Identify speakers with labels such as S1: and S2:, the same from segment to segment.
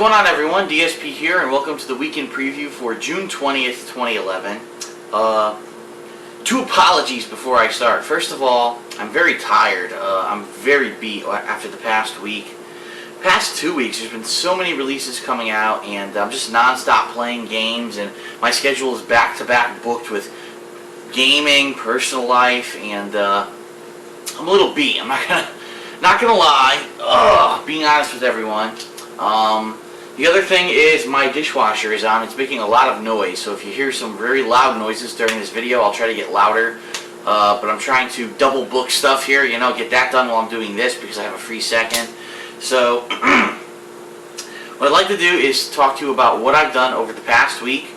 S1: going on, everyone? DSP here, and welcome to the weekend preview for June 20th, 2011. Two apologies before I start. First of all, I'm very tired. I'm very beat after the past week. Past 2 weeks, there's been so many releases coming out, and I'm just non-stop playing games, and my schedule is back-to-back booked with gaming, personal life, and I'm a little beat. I'm not gonna lie. Being honest with everyone. The other thing is my dishwasher is on. It's making a lot of noise, so if you hear some very loud noises during this video, I'll try to get louder. But I'm trying to double book stuff here, get that done while I'm doing this because I have a free second. So what I'd like to do is talk to you about what I've done over the past week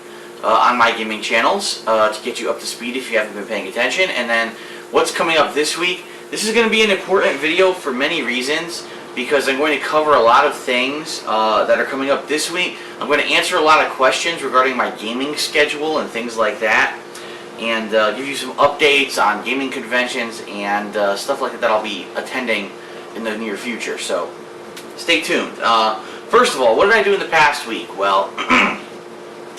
S1: on my gaming channels to get you up to speed if you haven't been paying attention, and then what's coming up this week. This is going to be an important video for many reasons, because I'm going to cover a lot of things that are coming up this week. I'm going to answer a lot of questions regarding my gaming schedule and things like that, and give you some updates on gaming conventions and stuff like that I'll be attending in the near future, so stay tuned. First of all, what did I do in the past week? Well,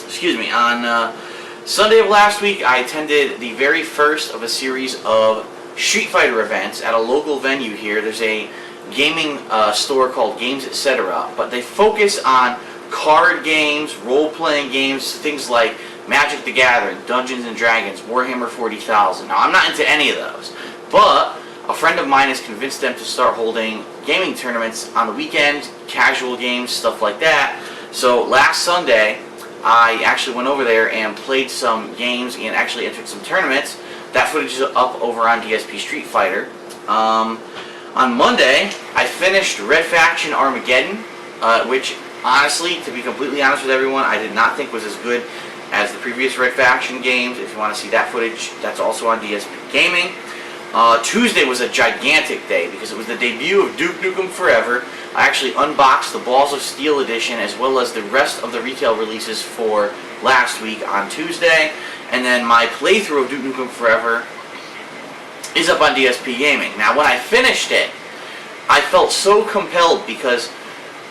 S1: excuse me, on Sunday of last week I attended the very first of a series of Street Fighter events at a local venue here. There's a gaming store called Games Etc., but they focus on card games, role-playing games, things like Magic the Gathering, Dungeons and Dragons, Warhammer 40,000. Now, I'm not into any of those, but a friend of mine has convinced them to start holding gaming tournaments on the weekend, casual games, stuff like that. So last Sunday, I actually went over there and played some games and actually entered some tournaments. That footage is up over on DSP Street Fighter. On Monday, I finished Red Faction Armageddon, which, honestly, to be completely honest with everyone, I did not think was as good as the previous Red Faction games. If you want to see that footage, that's also on DSPGaming. Tuesday was a gigantic day because it was the debut of Duke Nukem Forever. I actually unboxed the Balls of Steel edition as well as the rest of the retail releases for last week on Tuesday. And then my playthrough of Duke Nukem Forever is up on DSPGaming. Now, when I finished it, I felt so compelled because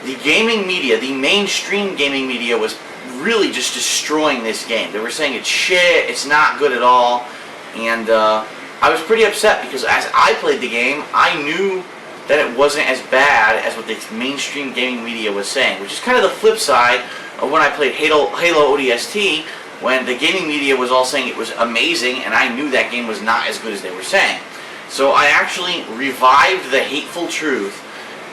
S1: the gaming media, the mainstream gaming media, was really just destroying this game. They were saying it's shit, it's not good at all, and I was pretty upset because as I played the game, I knew that it wasn't as bad as what the mainstream gaming media was saying, which is kind of the flip side of when I played Halo ODST, when the gaming media was all saying it was amazing, and I knew that game was not as good as they were saying. So I actually revived the Hateful Truth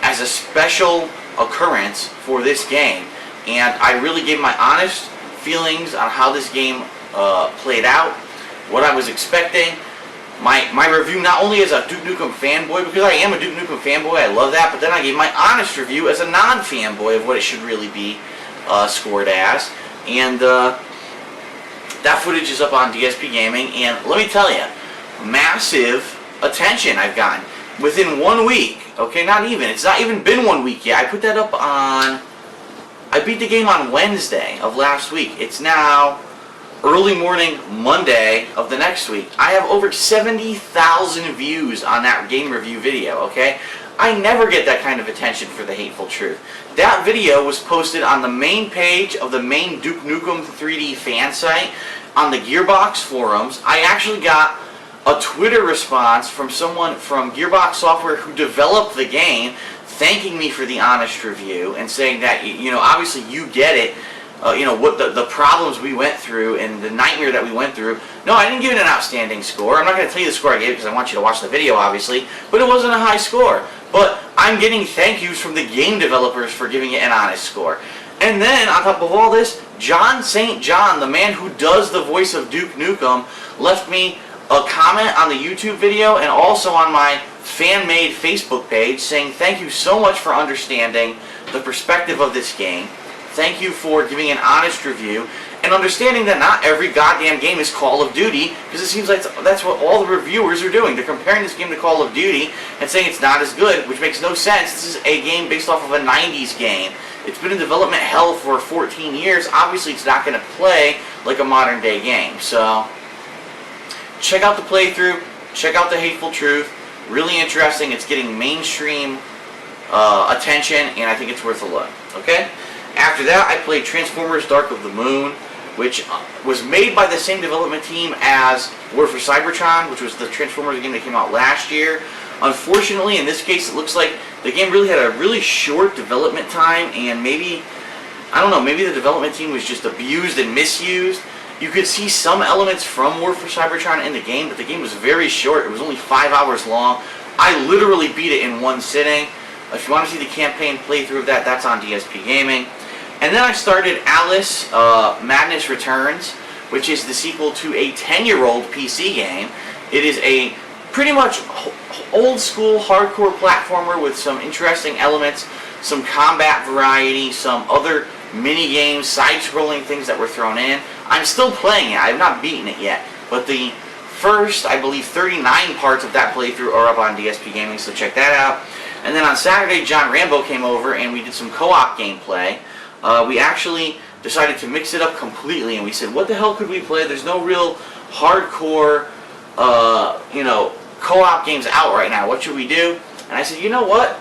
S1: as a special occurrence for this game, and I really gave my honest feelings on how this game played out, what I was expecting. My review not only as a Duke Nukem fanboy, because I am a Duke Nukem fanboy, I love that, but then I gave my honest review as a non-fanboy of what it should really be scored as, and that footage is up on DSPGaming, and let me tell you, massive attention I've gotten within 1 week. Okay, not even. It's not even been 1 week yet. I put that up on... I beat the game on Wednesday of last week. It's now early morning Monday of the next week. I have over 70,000 views on that game review video, okay? I never get that kind of attention for the Hateful Truth. That video was posted on the main page of the main Duke Nukem 3D fan site on the Gearbox forums. I actually got a Twitter response from someone from Gearbox Software who developed the game, thanking me for the honest review and saying that, obviously you get it, what the problems we went through and the nightmare that we went through. No, I didn't give it an outstanding score. I'm not going to tell you the score I gave it because I want you to watch the video, obviously, but it wasn't a high score. But I'm getting thank yous from the game developers for giving it an honest score. And then, on top of all this, John St. John, the man who does the voice of Duke Nukem, left me a comment on the YouTube video and also on my fan-made Facebook page saying thank you so much for understanding the perspective of this game. Thank you for giving an honest review and understanding that not every goddamn game is Call of Duty, because it seems like that's what all the reviewers are doing. They're comparing this game to Call of Duty and saying it's not as good, which makes no sense. This is a game based off of a 90s game. It's been in development hell for 14 years. Obviously, it's not going to play like a modern day game. So, check out the playthrough. Check out the Hateful Truth. Really interesting. It's getting mainstream attention, and I think it's worth a look. Okay? After that, I played Transformers Dark of the Moon, which was made by the same development team as War for Cybertron, which was the Transformers game that came out last year. Unfortunately, in this case, it looks like the game really had a really short development time, and maybe, I don't know, maybe the development team was just abused and misused. You could see some elements from War for Cybertron in the game, but the game was very short. It was only 5 hours long. I literally beat it in one sitting. If you want to see the campaign playthrough of that, that's on DSPGaming. And then I started Alice Madness Returns, which is the sequel to a 10-year-old PC game. It is a pretty much old-school hardcore platformer with some interesting elements, some combat variety, some other mini-games, side-scrolling things that were thrown in. I'm still playing it. I have not beaten it yet, but the first, I believe, 39 parts of that playthrough are up on DSPGaming, so check that out. And then on Saturday, John Rambo came over and we did some co-op gameplay. We actually decided to mix it up completely, and we said, what the hell could we play? There's no real hardcore, co-op games out right now. What should we do? And I said, you know what?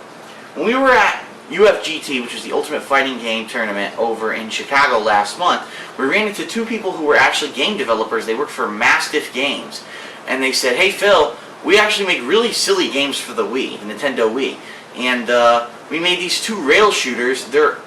S1: When we were at UFGT, which is the Ultimate Fighting Game Tournament over in Chicago last month, we ran into two people who were actually game developers. They worked for Mastiff Games. And they said, hey Phil, we actually make really silly games for the Wii, the Nintendo Wii. And we made these two rail shooters. They're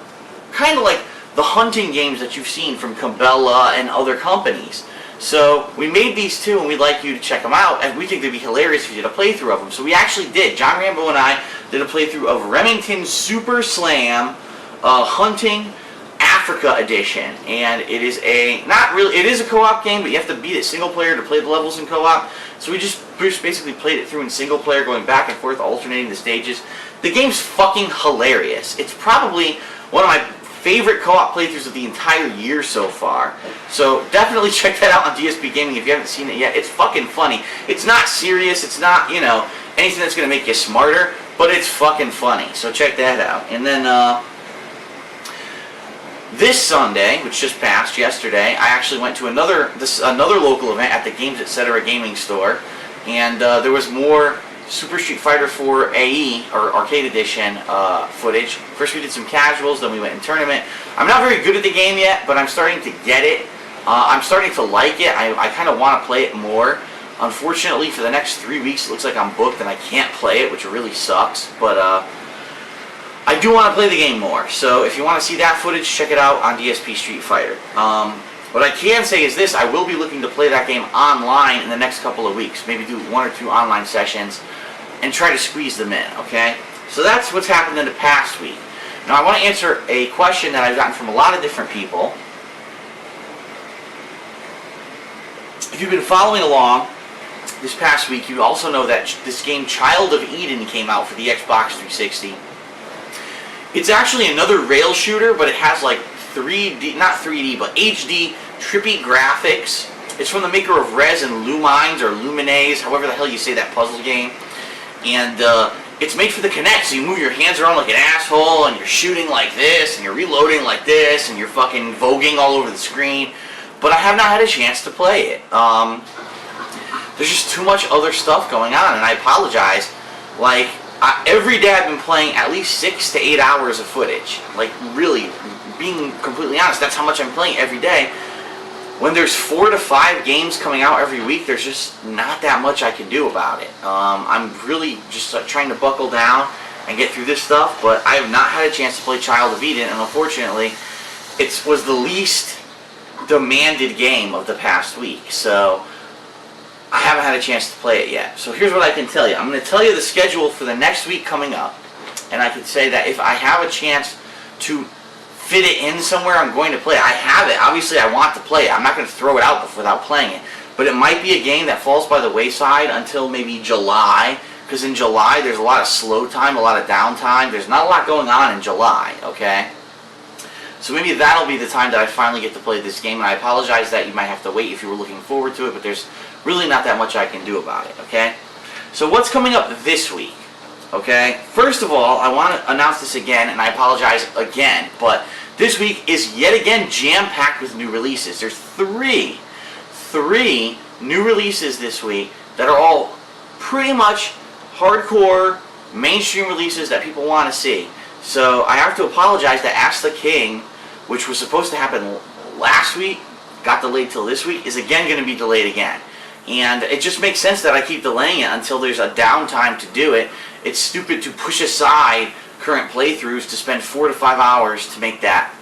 S1: kind of like the hunting games that you've seen from Cabela and other companies. So we made these two, and we'd like you to check them out, and we think they'd be hilarious if you did a playthrough of them. So we actually did. John Rambo and I did a playthrough of Remington Super Slam Hunting Africa Edition, and it is it is a co-op game, but you have to beat it single player to play the levels in co-op. So we just basically played it through in single player, going back and forth, alternating the stages. The game's fucking hilarious. It's probably one of my favorite co-op playthroughs of the entire year so far. So definitely check that out on DSPGaming if you haven't seen it yet. It's fucking funny. It's not serious. It's not, anything that's going to make you smarter, but it's fucking funny. So check that out. And then this Sunday, which just passed yesterday, I actually went to another local event at the Games Etc. Gaming store, and there was more Super Street Fighter 4 AE, or Arcade Edition, footage. First we did some casuals, then we went in tournament. I'm not very good at the game yet, but I'm starting to get it. I'm starting to like it. I kind of want to play it more. Unfortunately, for the next 3 weeks, it looks like I'm booked and I can't play it, which really sucks. But I do want to play the game more. So if you want to see that footage, check it out on DSP Street Fighter. What I can say is this: I will be looking to play that game online in the next couple of weeks. Maybe do 1 or 2 online sessions and try to squeeze them in, okay? So that's what's happened in the past week. Now I want to answer a question that I've gotten from a lot of different people. If you've been following along this past week, you also know that this game Child of Eden came out for the Xbox 360. It's actually another rail shooter, but it has like 3D, not 3D, but HD trippy graphics. It's from the maker of Rez and Lumines, or Lumines, however the hell you say that puzzle game. And it's made for the Kinect, so you move your hands around like an asshole, and you're shooting like this, and you're reloading like this, and you're fucking voguing all over the screen. But I have not had a chance to play it. There's just too much other stuff going on, and I apologize. Like, every day I've been playing at least 6 to 8 hours of footage. Like, really, being completely honest, that's how much I'm playing every day. When there's 4 to 5 games coming out every week, there's just not that much I can do about it. I'm really just trying to buckle down and get through this stuff, but I have not had a chance to play Child of Eden, and unfortunately, it was the least demanded game of the past week, so I haven't had a chance to play it yet. So here's what I can tell you. I'm going to tell you the schedule for the next week coming up, and I can say that if I have a chance to fit it in somewhere, I'm going to play it. I have it. Obviously, I want to play it. I'm not going to throw it out without playing it. But it might be a game that falls by the wayside until maybe July, because in July there's a lot of slow time, a lot of downtime. There's not a lot going on in July, okay? So maybe that'll be the time that I finally get to play this game, and I apologize that you might have to wait if you were looking forward to it, but there's really not that much I can do about it, okay? So what's coming up this week? Okay, first of all, I want to announce this again, and I apologize again, but this week is yet again jam-packed with new releases. There's three new releases this week that are all pretty much hardcore, mainstream releases that people want to see. So I have to apologize that Ask the King which was supposed to happen last week, got delayed till this week, is again going to be delayed again. And it just makes sense that I keep delaying it until there's a downtime to do it. It's stupid to push aside current playthroughs to spend 4 to 5 hours to make that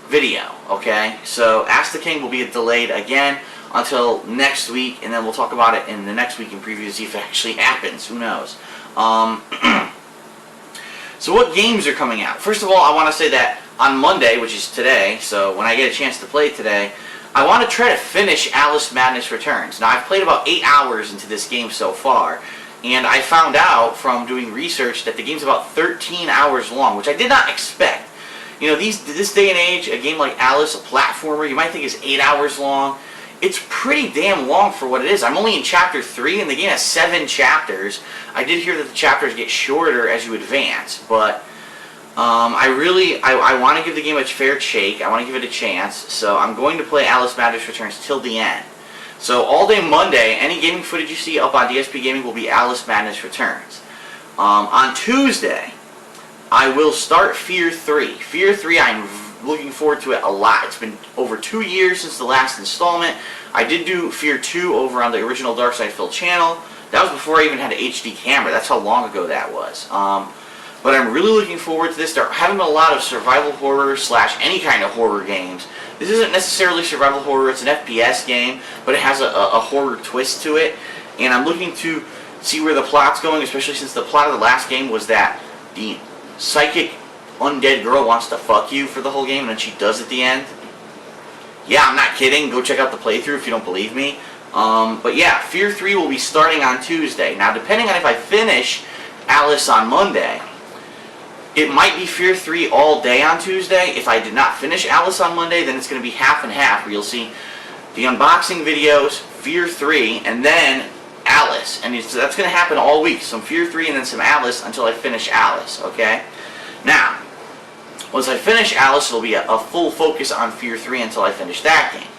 S1: video, okay? So Ask the King will be delayed again until next week, and then we'll talk about it in the next week in preview to see if it actually happens. Who knows? So what games are coming out? First of all, I want to say that on Monday, which is today, so when I get a chance to play today, I want to try to finish Alice Madness Returns. Now, I've played about 8 hours into this game so far, and I found out from doing research that the game's about 13 hours long, which I did not expect. You know, this day and age, a game like Alice, a platformer, you might think is 8 hours long. It's pretty damn long for what it is. I'm only in Chapter 3, and the game has 7 chapters. I did hear that the chapters get shorter as you advance, but I want to give the game a fair shake. I want to give it a chance, so I'm going to play Alice Madness Returns till the end. So all day Monday, any gaming footage you see up on DSPGaming will be Alice Madness Returns. On Tuesday, I will start F.E.A.R 3. F.E.A.R 3, I'm looking forward to it a lot. It's been over 2 years since the last installment. I did do F.E.A.R 2 over on the original Dark Side Phil channel. That was before I even had an HD camera. That's how long ago that was. But I'm really looking forward to this. There haven't been a lot of survival horror / any kind of horror games. This isn't necessarily survival horror. It's an FPS game, but it has a horror twist to it. And I'm looking to see where the plot's going, especially since the plot of the last game was that the psychic undead girl wants to fuck you for the whole game, and then she does at the end. Yeah, I'm not kidding. Go check out the playthrough if you don't believe me. But yeah, F.E.A.R 3 will be starting on Tuesday. Now, depending on if I finish Alice on Monday, it might be F.E.A.R 3 all day on Tuesday. If I did not finish Alice on Monday, then it's going to be half and half, where you'll see the unboxing videos, F.E.A.R 3, and then Alice. And that's going to happen all week. Some F.E.A.R 3 and then some Alice until I finish Alice, okay? Now, once I finish Alice, it'll be a full focus on F.E.A.R 3 until I finish that game.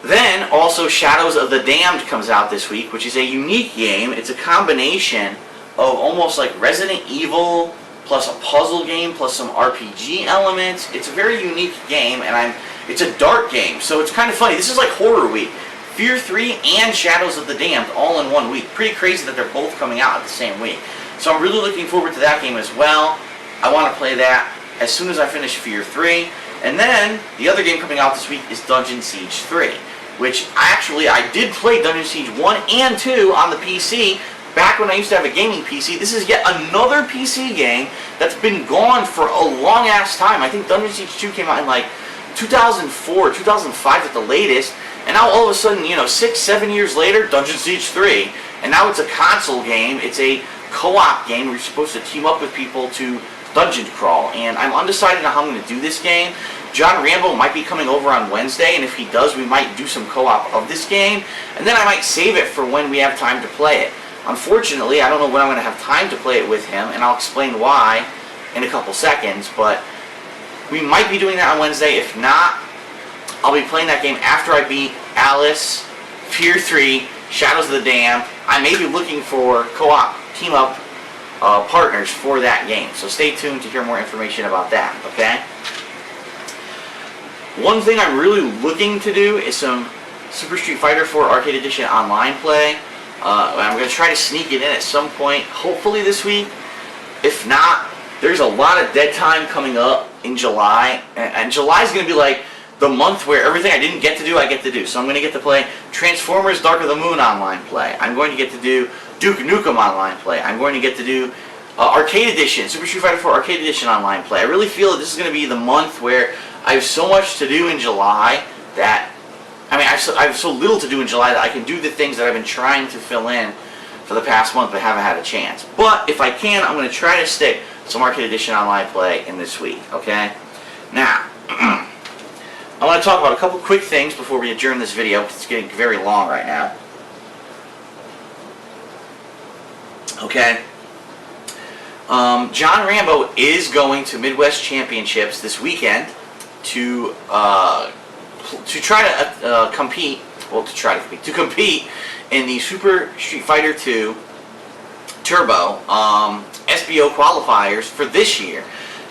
S1: Then, also, Shadows of the Damned comes out this week, which is a unique game. It's a combination of almost like Resident Evil plus a puzzle game plus some RPG elements. It's a very unique game, and it's a dark game, so it's kind of funny. This is like Horror Week. F.E.A.R 3 and Shadows of the Damned all in one week. Pretty crazy that they're both coming out at the same week. So I'm really looking forward to that game as well. I want to play that as soon as I finish F.E.A.R 3. And then, the other game coming out this week is Dungeon Siege 3, which I did play Dungeon Siege 1 and 2 on the PC back when I used to have a gaming PC. This is yet another PC game that's been gone for a long-ass time. I think Dungeon Siege 2 came out in like 2004, 2005 at the latest, and now all of a sudden, 6-7 years later, Dungeon Siege 3, and now it's a console game. It's a co-op game where you're supposed to team up with people to dungeon crawl, and I'm undecided on how I'm going to do this game. John Rambo might be coming over on Wednesday, and if he does, we might do some co-op of this game, and then I might save it for when we have time to play it. Unfortunately, I don't know when I'm going to have time to play it with him, and I'll explain why in a couple seconds, but we might be doing that on Wednesday. If not, I'll be playing that game after I beat Alice, F.E.A.R 3, Shadows of the Damned. I may be looking for co-op, team-up partners for that game, so stay tuned to hear more information about that, okay? One thing I'm really looking to do is some Super Street Fighter 4 Arcade Edition online play. I'm going to try to sneak it in at some point, hopefully this week. If not, there's a lot of dead time coming up in July, and July is going to be like the month where everything I didn't get to do, I get to do. So I'm going to get to play Transformers Dark of the Moon online play. I'm going to get to do Duke Nukem online play. I'm going to get to do Arcade Edition, Super Street Fighter 4 Arcade Edition online play. I really feel that this is going to be the month where I have so much to do in July that, I have so little to do in July that I can do the things that I've been trying to fill in for the past month but haven't had a chance. But if I can, I'm going to try to stick some Arcade Edition online play in this week, okay? Now, I want to talk about a couple quick things before we adjourn this video, because it's getting very long right now. Okay? John Rambo is going to Midwest Championships this weekend to try to compete in the Super Street Fighter 2 Turbo SBO qualifiers for this year.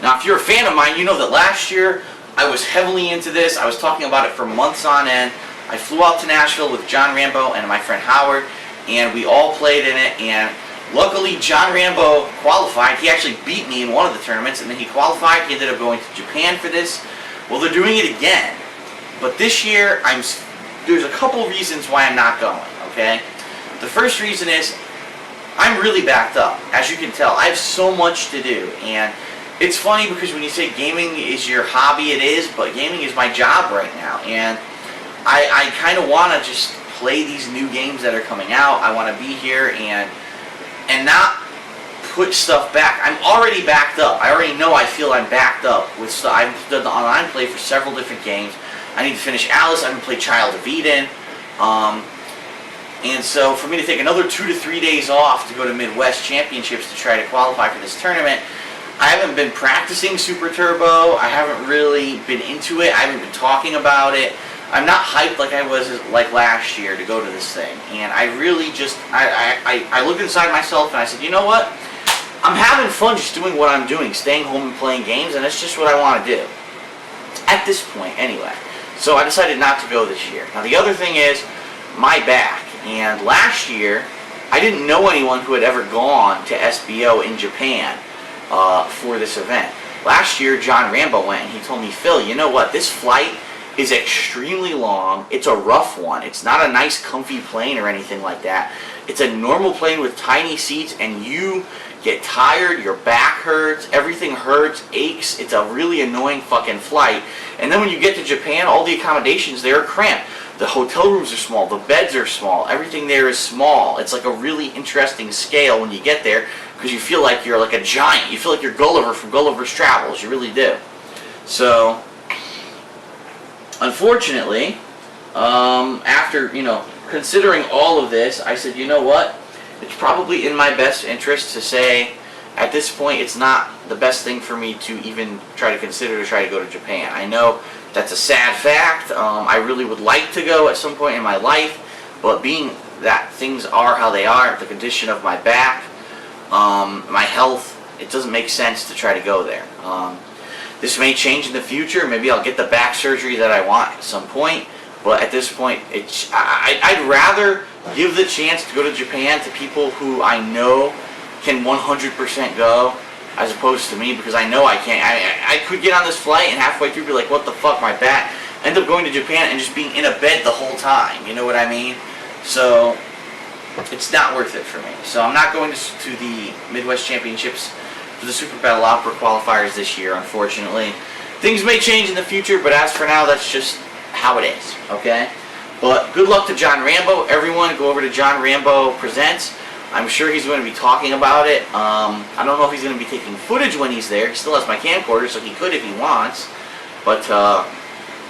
S1: Now, if you're a fan of mine, you know that last year I was heavily into this. I was talking about it for months on end. I flew out to Nashville with John Rambo and my friend Howard, and we all played in it, and luckily John Rambo qualified. He actually beat me in one of the tournaments, and then he qualified. He ended up going to Japan for this. Well, they're doing it again, but this year there's a couple reasons why I'm not going, okay? The first reason is I'm really backed up. As you can tell, I have so much to do, and it's funny because when you say gaming is your hobby, it is, but gaming is my job right now, and I kind of want to just play these new games that are coming out. I want to be here and not put stuff back. I'm already backed up. I already know I feel I'm backed up with stuff. I've done the online play for several different games. I need to finish Alice. I haven't played Child of Eden. And so for me to take another 2 to 3 days off to go to Midwest Championships to try to qualify for this tournament, I haven't been practicing Super Turbo. I haven't really been into it. I haven't been talking about it. I'm not hyped like I was like last year to go to this thing. And I really just, I looked inside myself and I said, you know what? I'm having fun just doing what I'm doing, staying home and playing games, and that's just what I want to do. At this point, anyway. So I decided not to go this year. Now the other thing is my back. And last year, I didn't know anyone who had ever gone to SBO in Japan for this event. Last year, John Rambo went and he told me, Phil, you know what? This flight is extremely long. It's a rough one. It's not a nice, comfy plane or anything like that. It's a normal plane with tiny seats, and you get tired, your back hurts, everything hurts, aches. It's a really annoying fucking flight. And then when you get to Japan, all the accommodations there are cramped. The hotel rooms are small, the beds are small, everything there is small. It's like a really interesting scale when you get there because you feel like you're like a giant. You feel like you're Gulliver from Gulliver's Travels. You really do. So, unfortunately, after, considering all of this, I said, you know what? It's probably in my best interest to say, at this point, it's not the best thing for me to even try to consider to try to go to Japan. I know that's a sad fact. I really would like to go at some point in my life, but being that things are how they are, the condition of my back, my health, it doesn't make sense to try to go there. This may change in the future. Maybe I'll get the back surgery that I want at some point, but at this point, I'd rather give the chance to go to Japan to people who I know can 100% go, as opposed to me, because I know I can't. I could get on this flight and halfway through be like, what the fuck, my back? End up going to Japan and just being in a bed the whole time, you know what I mean? So, it's not worth it for me. So I'm not going to the Midwest Championships for the Super Battle Opera qualifiers this year, unfortunately. Things may change in the future, but as for now, that's just how it is, okay? But good luck to John Rambo. Everyone, go over to John Rambo Presents. I'm sure he's going to be talking about it. I don't know if he's going to be taking footage when he's there. He still has my camcorder, so he could if he wants. But,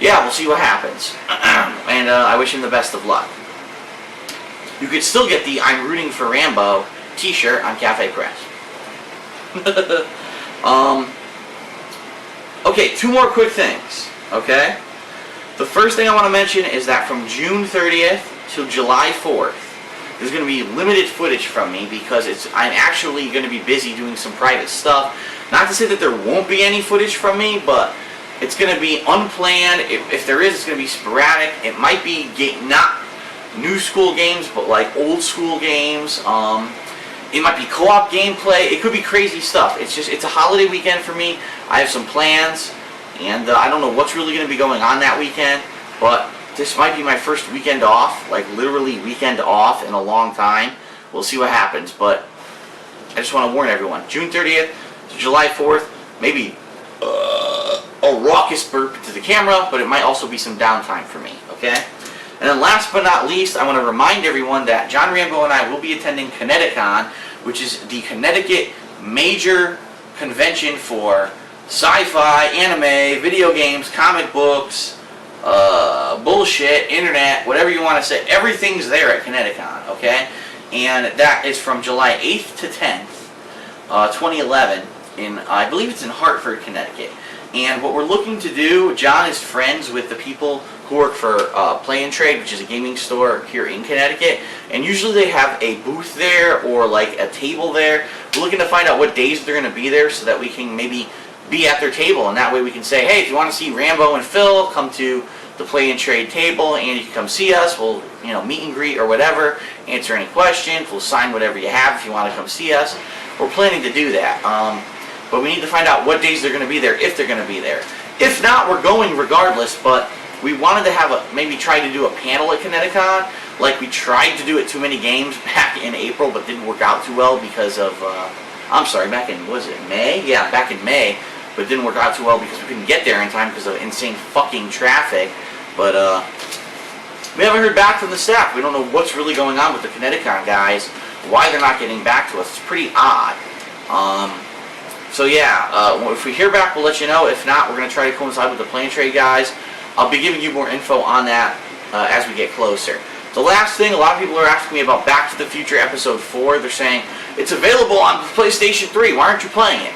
S1: yeah, we'll see what happens. And I wish him the best of luck. You could still get the I'm Rooting for Rambo t-shirt on Cafe Press. Okay, 2 more quick things, okay? The first thing I want to mention is that from June 30th till July 4th, there's going to be limited footage from me because I'm actually going to be busy doing some private stuff. Not to say that there won't be any footage from me, but it's going to be unplanned. If there is, it's going to be sporadic. It might be not new school games, but like old school games. It might be co-op gameplay. It could be crazy stuff. It's a holiday weekend for me. I have some plans, and I don't know what's really going to be going on that weekend, but this might be my first weekend off, like literally weekend off in a long time. We'll see what happens, but I just want to warn everyone. June 30th to July 4th, maybe a raucous burp to the camera, but it might also be some downtime for me, okay? And then last but not least, I want to remind everyone that John Rambo and I will be attending Connecticut, which is the Connecticut major convention for sci-fi, anime, video games, comic books, bullshit, internet, whatever you want to say. Everything's there at Connecticut, okay? And that is from July 8th to 10th, 2011, I believe it's in Hartford, Connecticut. And what we're looking to do, John is friends with the people who work for Play and Trade, which is a gaming store here in Connecticut. And usually they have a booth there or like a table there. We're looking to find out what days they're going to be there so that we can maybe be at their table, and that way we can say, hey, if you want to see Rambo and Phil, come to the Play and Trade table, and you can come see us. We'll, meet and greet or whatever, answer any questions. We'll sign whatever you have if you want to come see us. We're planning to do that, but we need to find out what days they're going to be there, if they're going to be there. If not, we're going regardless, but we wanted to have maybe try to do a panel at Kineticon, like we tried to do at Too Many Games back in April, but didn't work out too well because of, back in, was it May? Yeah, back in May, but it didn't work out too well because we couldn't get there in time because of insane fucking traffic. But we haven't heard back from the staff. We don't know what's really going on with the Kineticon guys, why they're not getting back to us. It's pretty odd. So yeah, if we hear back, we'll let you know. If not, we're going to try to coincide with the Play and Trade guys. I'll be giving you more info on that as we get closer. The last thing, a lot of people are asking me about Back to the Future Episode 4. They're saying, it's available on PlayStation 3. Why aren't you playing it?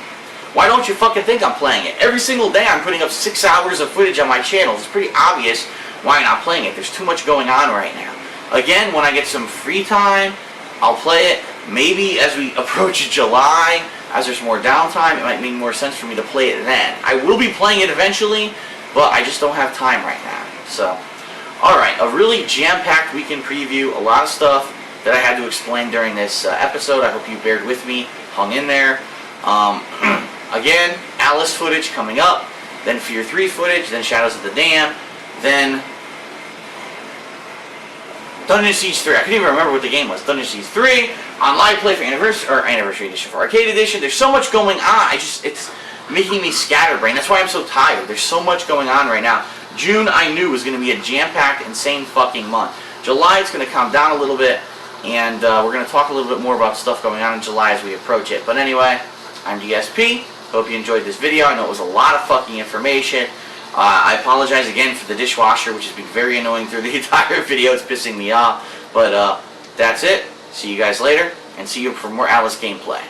S1: Why don't you fucking think I'm playing it? Every single day I'm putting up 6 hours of footage on my channel. It's pretty obvious why I'm not playing it. There's too much going on right now. Again, when I get some free time, I'll play it. Maybe as we approach July, as there's more downtime, it might make more sense for me to play it then. I will be playing it eventually, but I just don't have time right now. So, alright, a really jam-packed weekend preview. A lot of stuff that I had to explain during this episode. I hope you bared with me, hung in there. Again, Alice footage coming up, then F.E.A.R 3 footage, then Shadows of the Dam, then Dungeon Siege 3. I couldn't even remember what the game was. Dungeon Siege 3 on live play for Anniversary Edition for Arcade Edition. There's so much going on. It's making me scatterbrained. That's why I'm so tired. There's so much going on right now. June, I knew, was going to be a jam-packed, insane fucking month. July, it's going to calm down a little bit, and we're going to talk a little bit more about stuff going on in July as we approach it. But anyway, I'm DSP. Hope you enjoyed this video. I know it was a lot of fucking information. I apologize again for the dishwasher, which has been very annoying through the entire video. It's pissing me off. But that's it. See you guys later, and see you for more Alice gameplay.